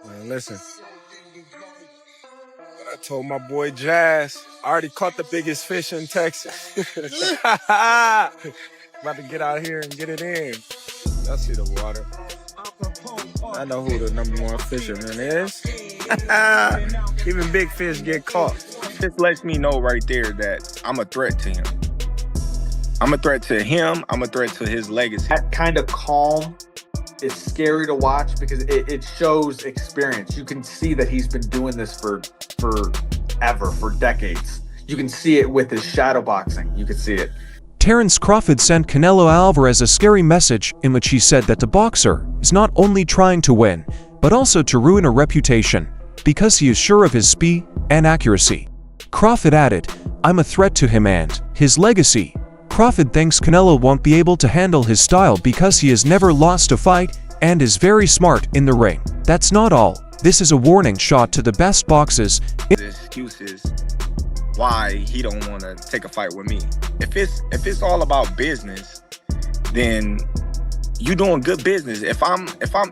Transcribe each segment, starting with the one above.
Man, listen, I told my boy Jazz, I already caught the biggest fish in Texas. About to get out here and get it in. Y'all see the water. I know who the #1 fisherman is. Even big fish get caught. This lets me know right there that I'm a threat to him. I'm a threat to him. I'm a threat to his legacy. That kind of calm is scary to watch because it shows experience. You can see that he's been doing this for decades. You can see it with his shadow boxing. You can see it. Terence Crawford sent Canelo Alvarez a scary message in which he said that the boxer is not only trying to win, but also to ruin a reputation because he is sure of his speed and accuracy. Crawford added, "I'm a threat to him and his legacy." Crawford thinks Canelo won't be able to handle his style because he has never lost a fight and is very smart in the ring. That's not all. This is a warning shot to the best boxers. Excuses why he don't want to take a fight with me. If it's all about business, then you doing good business. If I'm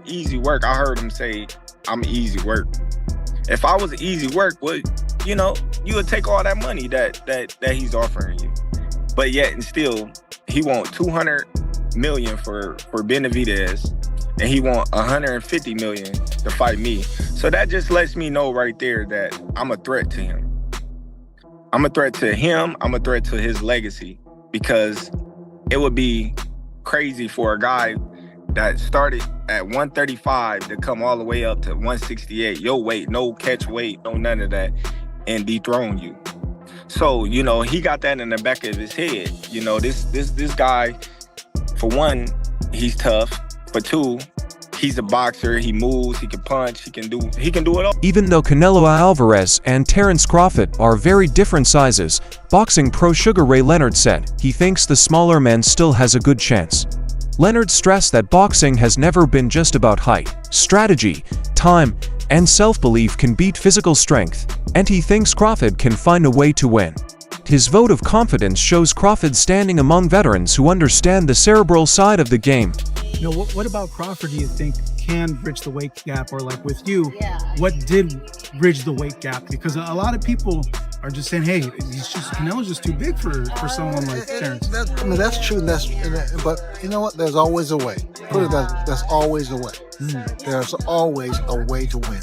easy work, I heard him say I'm easy work. If I was easy work, well, you would take all that money that he's offering you. But yet and still, he want $200 million for Benavidez, and he want $150 million to fight me. So that just lets me know right there that I'm a threat to him. I'm a threat to him. I'm a threat to his legacy, because it would be crazy for a guy that started at 135 to come all the way up to 168, your weight, no catch weight, no none of that, and dethrone you. So, he got that in the back of his head. This guy, for one, he's tough. For two, he's a boxer. He moves, he can punch, he can do it all. Even though Canelo Alvarez and Terence Crawford are very different sizes, boxing pro Sugar Ray Leonard said he thinks the smaller man still has a good chance. Leonard stressed that boxing has never been just about height. Strategy, time, and self-belief can beat physical strength, and he thinks Crawford can find a way to win. His vote of confidence shows Crawford standing among veterans who understand the cerebral side of the game. What about Crawford do you think can bridge the weight gap? Or like with you, what did bridge the weight gap? Because a lot of people are just saying, hey, Canelo's just too big for someone like Terence. That's true. But you know what? There's always a way. Put it that there's always a way. There's always a way to win.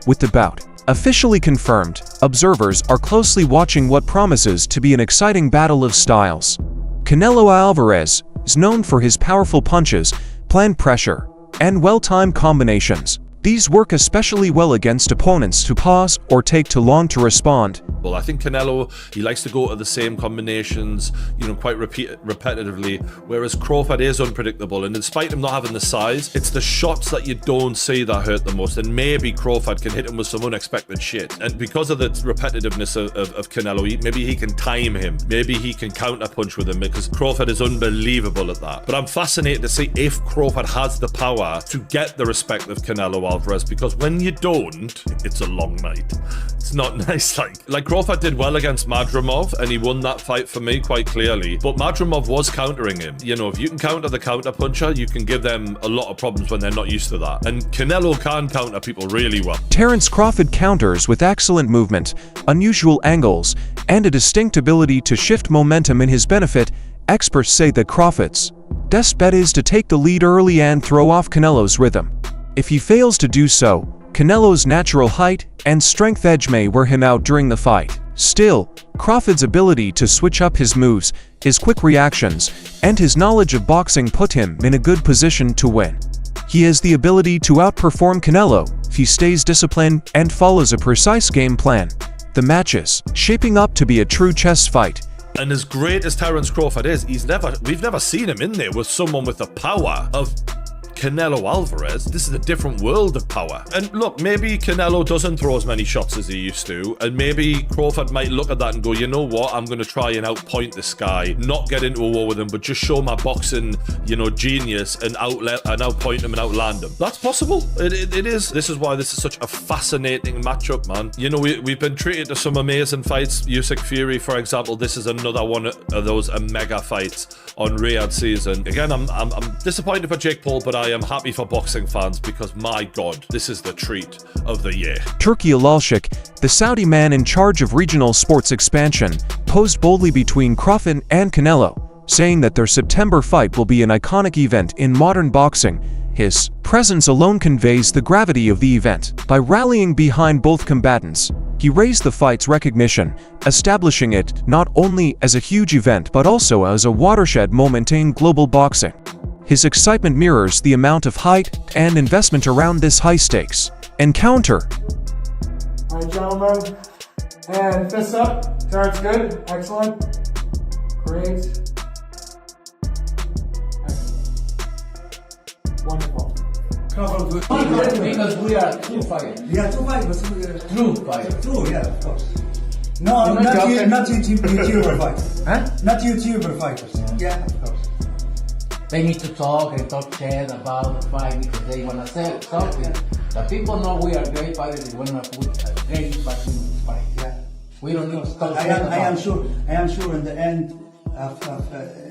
With the bout officially confirmed, observers are closely watching what promises to be an exciting battle of styles. Canelo Alvarez is known for his powerful punches, planned pressure, and well-timed combinations. These work especially well against opponents who pause or take too long to respond. Well, I think Canelo, he likes to go to the same combinations, quite repetitively, whereas Crawford is unpredictable, and despite him not having the size, it's the shots that you don't see that hurt the most, and maybe Crawford can hit him with some unexpected shit. And because of the repetitiveness of Canelo, maybe he can time him, maybe he can counter-punch with him, because Crawford is unbelievable at that. But I'm fascinated to see if Crawford has the power to get the respect of Canelo Alvarez, because when you don't, it's a long night. It's not nice. Like Crawford did well against Madrimov, and he won that fight for me quite clearly, but Madrimov was countering him. If you can counter the counter puncher, you can give them a lot of problems when they're not used to that, and Canelo can counter people really well. Terence Crawford counters with excellent movement, unusual angles, and a distinct ability to shift momentum in his benefit. Experts say that Crawford's best bet is to take the lead early and throw off Canelo's rhythm. If he fails to do so, Canelo's natural height and strength edge may wear him out during the fight. Still, Crawford's ability to switch up his moves, his quick reactions, and his knowledge of boxing put him in a good position to win. He has the ability to outperform Canelo if he stays disciplined and follows a precise game plan. The match is shaping up to be a true chess fight. And as great as Terence Crawford is, we've never seen him in there with someone with the power of Canelo Alvarez. This is a different world of power. And look, maybe Canelo doesn't throw as many shots as he used to, and maybe Crawford might look at that and go, you know what, I'm going to try and outpoint this guy, not get into a war with him, but just show my boxing, genius and outpoint him and outland him. That's possible. It is. This is why this is such a fascinating matchup, man. We've been treated to some amazing fights. Usyk Fury, for example, this is another one of those mega fights on Riyadh season. Again, I'm disappointed for Jake Paul, but I am happy for boxing fans because, my God, this is the treat of the year. Turki Alalshik, the Saudi man in charge of regional sports expansion, posed boldly between Crawford and Canelo, saying that their September fight will be an iconic event in modern boxing. His presence alone conveys the gravity of the event. By rallying behind both combatants, he raised the fight's recognition, establishing it not only as a huge event but also as a watershed moment in global boxing. His excitement mirrors the amount of hype and investment around this high-stakes encounter. All right, gentlemen, and fists up. Sounds good. Excellent. Great. Wonderful. Because we are true fighters. We are two fighters. True fighters. True, yeah, of course. No, not YouTuber fighters. Huh? Not YouTuber fighters. Yeah, of course. They need to talk and talk shit about the fight because they want to say something. The people know we are great fighters. They want to put a great fucking fight. Yeah. We don't need to talk I am sure in the end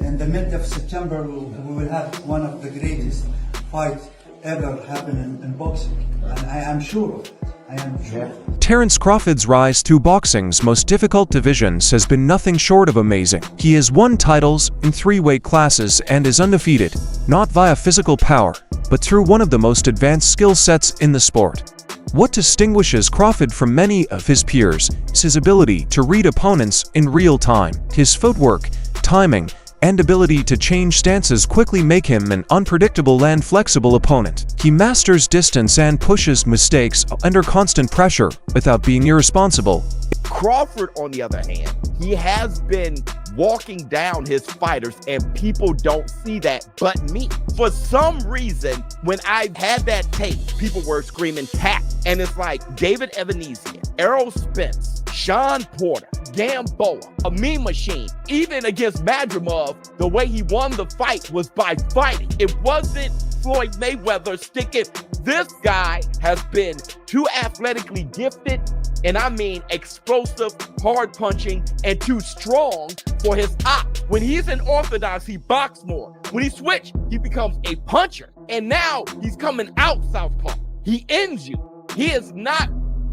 in the mid of September we will have one of the greatest fights ever happen in boxing, and I am sure of it. I am sure. Terence Crawford's rise to boxing's most difficult divisions has been nothing short of amazing. He has won titles in 3 weight classes and is undefeated, not via physical power, but through one of the most advanced skill sets in the sport. What distinguishes Crawford from many of his peers is his ability to read opponents in real time. His footwork, timing, and ability to change stances quickly make him an unpredictable and flexible opponent. He masters distance and pushes mistakes under constant pressure without being irresponsible. Crawford, on the other hand, he has been walking down his fighters, and people don't see that but me. For some reason, when I had that tape, people were screaming tap. And it's like David Evanesian, Errol Spence, Sean Porter, Gamboa, a Mean Machine. Even against Madrimov, the way he won the fight was by fighting. It wasn't Floyd Mayweather sticking. This guy has been too athletically gifted, and I mean explosive, hard punching, and too strong for his ops. When he's in orthodox, he boxes more. When he switches, he becomes a puncher. And now he's coming out southpaw. He ends you. He is not,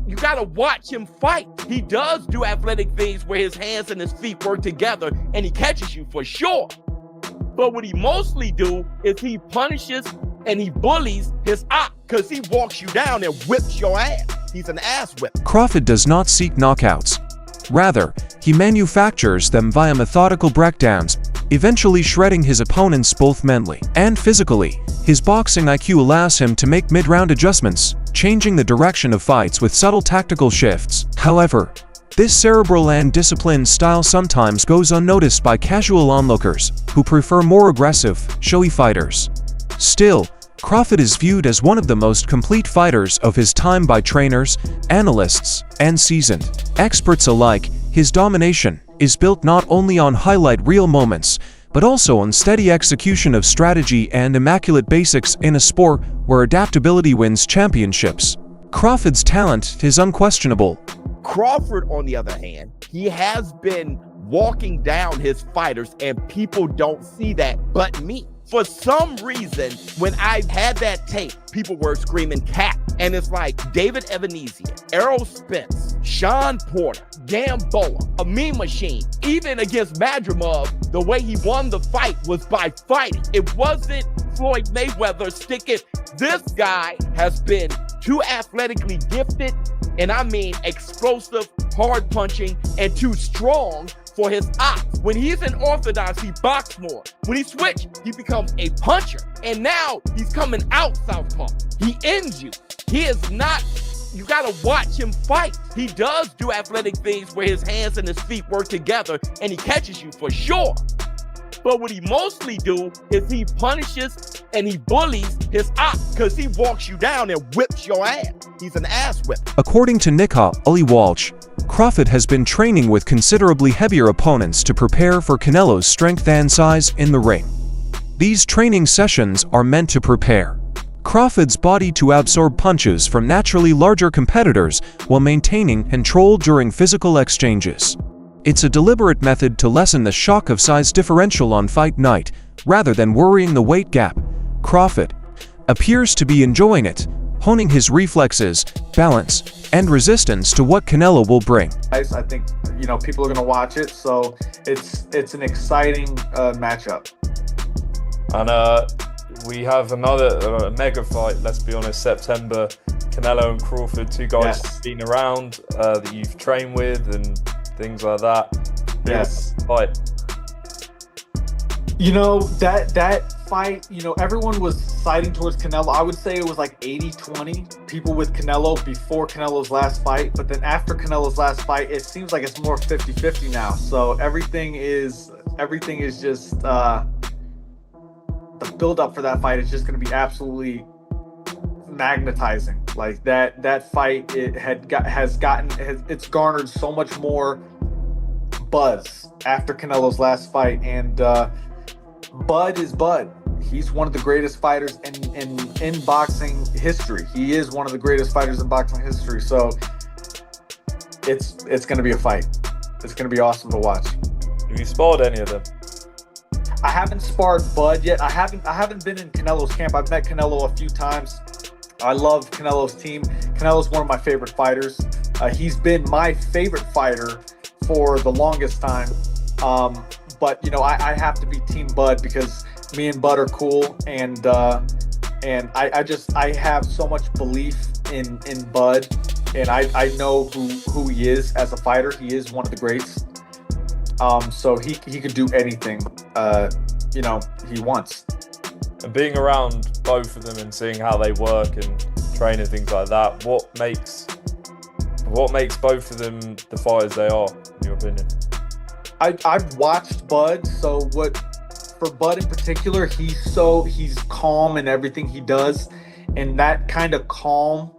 you gotta watch him fight. He does do athletic things where his hands and his feet work together and he catches you for sure. But what he mostly do is he punishes and he bullies his op because he walks you down and whips your ass. He's an ass whip. Crawford does not seek knockouts. Rather, he manufactures them via methodical breakdowns, eventually shredding his opponents both mentally and physically. His boxing IQ allows him to make mid-round adjustments, changing the direction of fights with subtle tactical shifts. However, this cerebral and disciplined style sometimes goes unnoticed by casual onlookers who prefer more aggressive, showy fighters. Still, Crawford is viewed as one of the most complete fighters of his time by trainers, analysts, and seasoned experts alike. His domination is built not only on highlight reel moments, but also on steady execution of strategy and immaculate basics in a sport where adaptability wins championships. Crawford's talent is unquestionable. Crawford, on the other hand, he has been walking down his fighters, and people don't see that but me. For some reason, when I had that tape, people were screaming cat. And it's like David Evanesian, Errol Spence, Sean Porter, Gamboa, a Mean Machine. Even against Madrimov, the way he won the fight was by fighting. It wasn't Floyd Mayweather sticking. This guy has been too athletically gifted, and I mean explosive, hard punching, and too strong for his ops. When he's in orthodox, he boxes more. When he switches, he becomes a puncher. And now he's coming out southpaw. He ends you. He is not, you gotta watch him fight. He does do athletic things where his hands and his feet work together and he catches you for sure. But what he mostly do is he punishes and he bullies his op because he walks you down and whips your ass. He's an ass whip. According to Nika Ali Walsh, Crawford has been training with considerably heavier opponents to prepare for Canelo's strength and size in the ring. These training sessions are meant to prepare Crawford's body to absorb punches from naturally larger competitors while maintaining control during physical exchanges. It's a deliberate method to lessen the shock of size differential on fight night, rather than worrying the weight gap. Crawford appears to be enjoying it, honing his reflexes, balance, and resistance to what Canelo will bring. I think, you know, people are going to watch it, so it's an exciting matchup. And we have another mega fight, let's be honest, September. Canelo and Crawford, two guys Yes. you've been around, that you've trained with and things like that. Yes. Fight. You know, that fight, you know, everyone was siding towards Canelo. I would say it was like 80-20 people with Canelo before Canelo's last fight. But then after Canelo's last fight, it seems like it's more 50-50 now. So everything is just, the build up for that fight is just going to be absolutely magnetizing. Like that fight, it's garnered so much more buzz after Canelo's last fight. And, Bud is Bud. He's one of the greatest fighters in boxing history. He is one of the greatest fighters in boxing history. So it's going to be a fight. It's going to be awesome to watch. Have you sparred any of them? I haven't sparred Bud yet. I haven't been in Canelo's camp. I've met Canelo a few times. I love Canelo's team. Canelo's one of my favorite fighters. He's been my favorite fighter for the longest time. But, you know, I have to be Team Bud because me and Bud are cool. And I have so much belief in Bud. And I know who he is as a fighter. He is one of the greats. So he could do anything, you know, he wants. And being around both of them and seeing how they work and train and things like that, what makes both of them the fighters they are, in your opinion? I've watched Bud, so for Bud in particular, he's calm in everything he does, and that kind of calm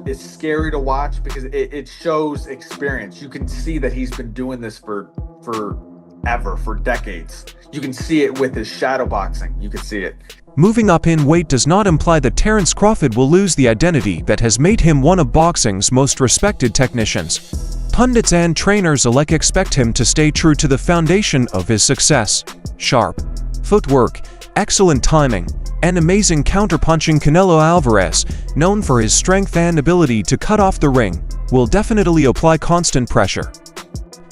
is scary to watch because it shows experience. You can see that he's been doing this for decades. You can see it with his shadow boxing. You can see it. Moving up in weight does not imply that Terence Crawford will lose the identity that has made him one of boxing's most respected technicians. Pundits and trainers alike expect him to stay true to the foundation of his success: sharp footwork, excellent timing, and amazing counterpunching. Canelo Alvarez, known for his strength and ability to cut off the ring, will definitely apply constant pressure.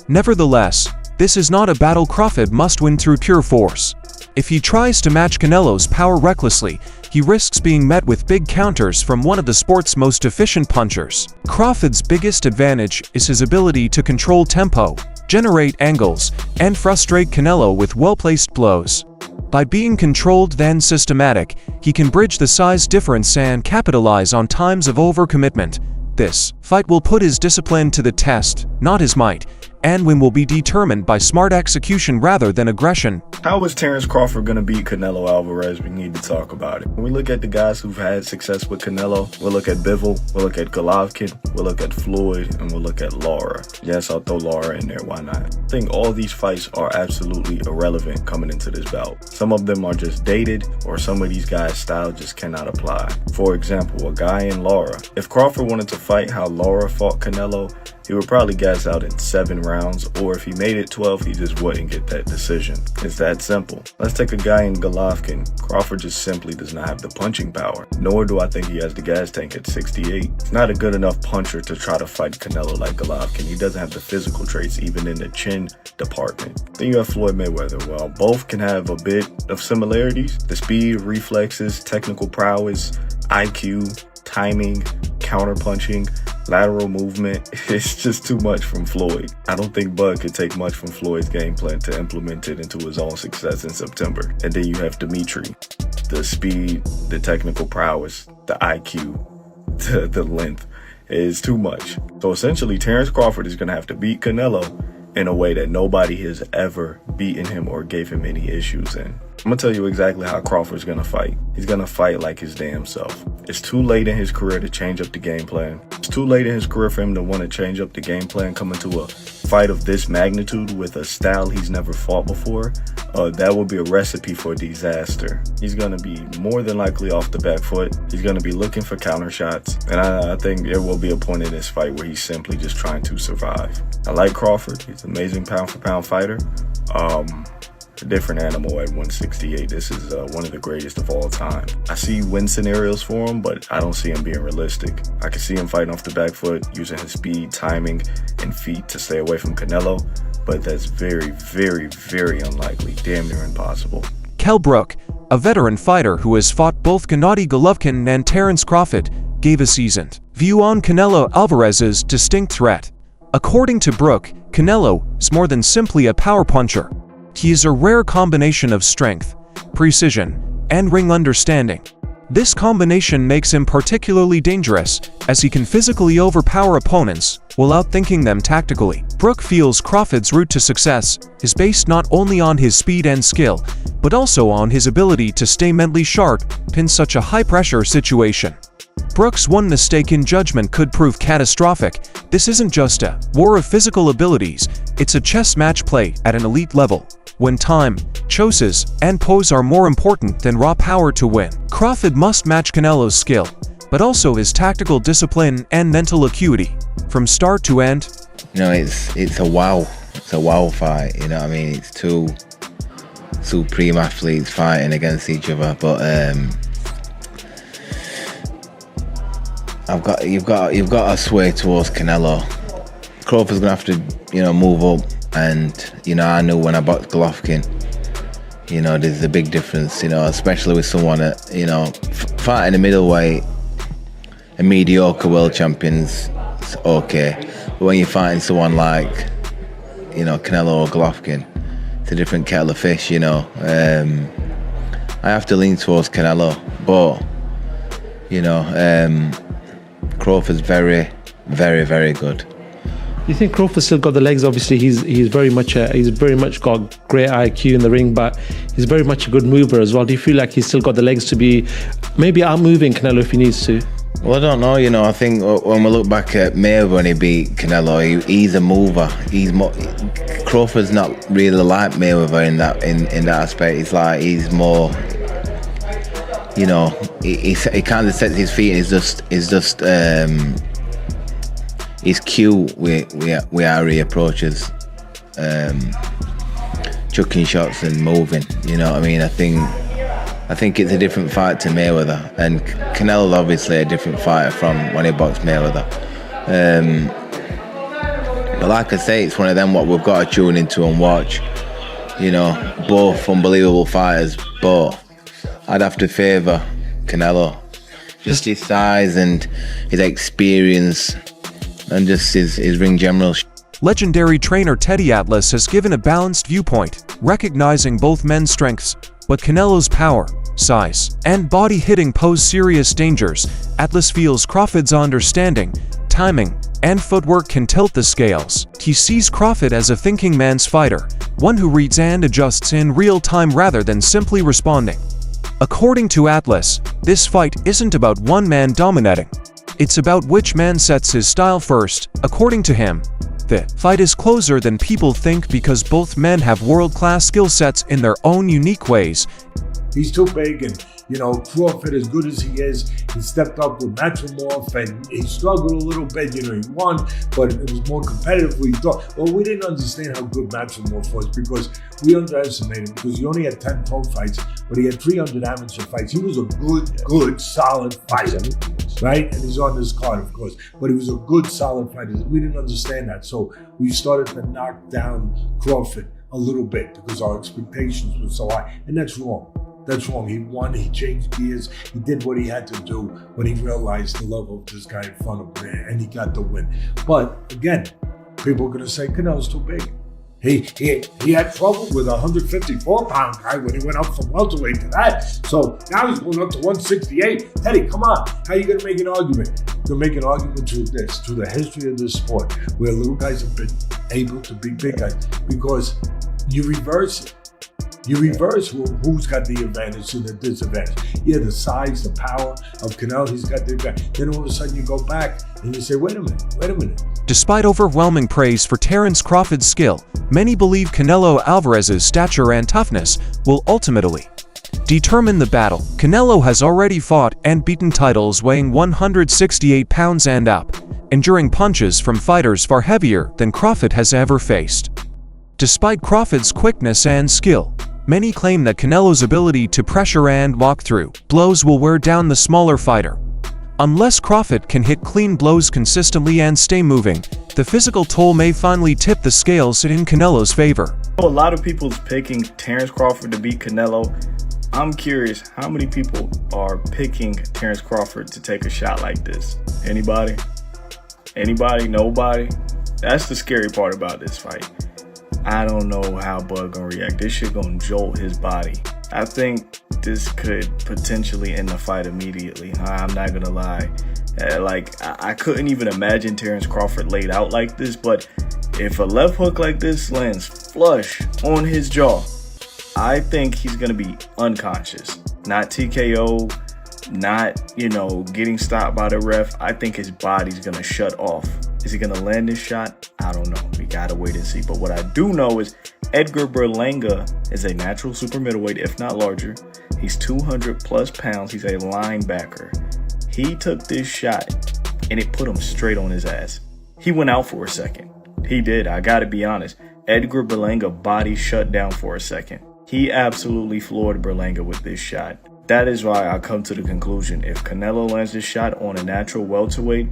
Nevertheless, this is not a battle Crawford must win through pure force. If he tries to match Canelo's power recklessly, he risks being met with big counters from one of the sport's most efficient punchers. Crawford's biggest advantage is his ability to control tempo, generate angles, and frustrate Canelo with well-placed blows. By being controlled then systematic, he can bridge the size difference and capitalize on times of overcommitment. This fight will put his discipline to the test, not his might, and win will be determined by smart execution rather than aggression. How is Terence Crawford going to beat Canelo Alvarez? We need to talk about it. When we look at the guys who've had success with Canelo, we'll look at Bivol, we'll look at Golovkin, we'll look at Floyd, and we'll look at Lara. Yes, I'll throw Lara in there, why not? I think all these fights are absolutely irrelevant coming into this bout. Some of them are just dated, or some of these guys' style just cannot apply. For example, a guy in Lara. If Crawford wanted to fight how Lara fought Canelo, he would probably gas out in 7 rounds, or if he made it 12, he just wouldn't get that decision. It's that simple. Let's take a guy in Golovkin. Crawford just simply does not have the punching power, nor do I think he has the gas tank at 68. He's not a good enough puncher to try to fight Canelo like Golovkin. He doesn't have the physical traits even in the chin department. Then you have Floyd Mayweather. Well, both can have a bit of similarities. The speed, reflexes, technical prowess, IQ, timing, counterpunching, lateral movement. It's just too much from Floyd. I don't think Bud could take much from Floyd's game plan to implement it into his own success in September. And then you have Dimitri. The speed, the technical prowess, the IQ, the length is too much. So essentially, Terence Crawford is going to have to beat Canelo in a way that nobody has ever beaten him or gave him any issues in. I'm gonna tell you exactly how Crawford's gonna fight. He's gonna fight like his damn self. It's too late in his career to change up the game plan. It's too late in his career for him to want to change up the game plan coming to a fight of this magnitude with a style he's never fought before. That will be a recipe for disaster. He's gonna be more than likely off the back foot. He's gonna be looking for counter shots. And I think there will be a point in this fight where he's simply just trying to survive. I like Crawford. He's an amazing pound for pound fighter. a different animal at 168. This is one of the greatest of all time. I see win scenarios for him, but I don't see him being realistic. I can see him fighting off the back foot, using his speed, timing, and feet to stay away from Canelo, but that's very, very, very unlikely, damn near impossible. Kell Brook, a veteran fighter who has fought both Gennady Golovkin and Terence Crawford, gave a seasoned view on Canelo Alvarez's distinct threat. According to Brook, Canelo is more than simply a power puncher. He is a rare combination of strength, precision, and ring understanding. This combination makes him particularly dangerous, as he can physically overpower opponents while outthinking them tactically. Brook feels Crawford's route to success is based not only on his speed and skill, but also on his ability to stay mentally sharp in such a high-pressure situation. Brook's one mistake in judgment could prove catastrophic. This isn't just a war of physical abilities, it's a chess match play at an elite level, when time, choices, and pose are more important than raw power to win. Crawford must match Canelo's skill, but also his tactical discipline and mental acuity, from start to end. You know, it's a wow. It's a wow fight, you know what I mean? It's two supreme athletes fighting against each other, but you've got to sway towards Canelo. Crawford's gonna have to, you know, move up, and you know, I knew when I boxed Golovkin, you know, there's a big difference, you know, especially with someone that, you know, fighting a middleweight, a mediocre world champion's okay, but when you're fighting someone like, you know, Canelo or Golovkin, it's a different kettle of fish, you know. I have to lean towards Canelo, but you know, Crawford's very, very, very good. You think Crawford's still got the legs? Obviously, he's very much got great IQ in the ring, but he's very much a good mover as well. Do you feel like he's still got the legs to be maybe outmoving Canelo if he needs to? Well, I don't know. You know, I think when we look back at Mayweather when he beat Canelo, he's a mover. Crawford's not really like Mayweather in that aspect. It's like he's more, you know, he kind of sets his feet and he's cute with how he approaches chucking shots and moving. You know what I mean? I think it's a different fight to Mayweather, and Canelo's obviously a different fighter from when he boxed Mayweather. But like I say, it's one of them what we've got to tune into and watch. You know, both unbelievable fighters, but I'd have to favour Canelo. Just his size and his experience and just his ring general. Legendary trainer Teddy Atlas has given a balanced viewpoint, recognizing both men's strengths, but Canelo's power, size, and body hitting pose serious dangers. Atlas feels Crawford's understanding, timing, and footwork can tilt the scales. He sees Crawford as a thinking man's fighter, one who reads and adjusts in real time rather than simply responding. According to Atlas, this fight isn't about one man dominating. It's about which man sets his style first. According to him, the fight is closer than people think because both men have world-class skill sets in their own unique ways. He's too big, and you know, Crawford, as good as he is, he stepped up with Matrimorph, and he struggled a little bit. You know, he won, but it was more competitive than we thought. Well, we didn't understand how good Matrimorph was because we underestimated him because he only had 10 pro fights, but he had 300 amateur fights. He was a good, solid fighter, right? And he's on this card, of course, but he was a good, solid fighter. We didn't understand that, so we started to knock down Crawford a little bit because our expectations were so high, and that's wrong. That's wrong. He won, he changed gears, he did what he had to do when he realized the level of this guy in front of him, and he got the win. But again, people are going to say Canelo's too big. He had trouble with a 154-pound guy when he went up from welterweight to that. So now he's going up to 168. Teddy, come on. How are you going to make an argument? You're making an argument to this, to the history of this sport, where little guys have been able to beat big guys, because you reverse it. You reverse who's got the advantage and the disadvantage. Yeah, the size, the power of Canelo, he's got the advantage. Then all of a sudden you go back and you say, wait a minute. Despite overwhelming praise for Terence Crawford's skill, many believe Canelo Alvarez's stature and toughness will ultimately determine the battle. Canelo has already fought and beaten titles weighing 168 pounds and up, enduring punches from fighters far heavier than Crawford has ever faced. Despite Crawford's quickness and skill, Many claim that Canelo's ability to pressure and walk through blows will wear down the smaller fighter. Unless Crawford can hit clean blows consistently and stay moving, the physical toll may finally tip the scales in Canelo's favor. A lot of people's picking Terrence Crawford to beat Canelo. I'm curious, how many people are picking Terrence Crawford to take a shot like this? Anybody? Anybody? Nobody? That's the scary part about this fight. I don't know how Bud gonna react. This shit gonna jolt his body. I think this could potentially end the fight immediately. I'm not gonna lie. I couldn't even imagine Terrence Crawford laid out like this, but if a left hook like this lands flush on his jaw, I think he's gonna be unconscious. Not TKO, not, getting stopped by the ref. I think his body's gonna shut off. Is he gonna land this shot? I don't know. We gotta wait and see. But what I do know is Edgar Berlanga is a natural super middleweight, if not larger. He's 200 plus pounds. He's a linebacker. He took this shot and it put him straight on his ass. He went out for a second. He did. I gotta be honest. Edgar Berlanga body shut down for a second. He absolutely floored Berlanga with this shot. That is why I come to the conclusion, if Canelo lands this shot on a natural welterweight,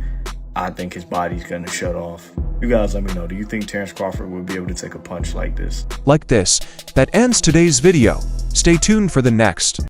I think his body's gonna shut off. You guys let me know, do you think Terrence Crawford would be able to take a punch like this? That ends today's video. Stay tuned for the next.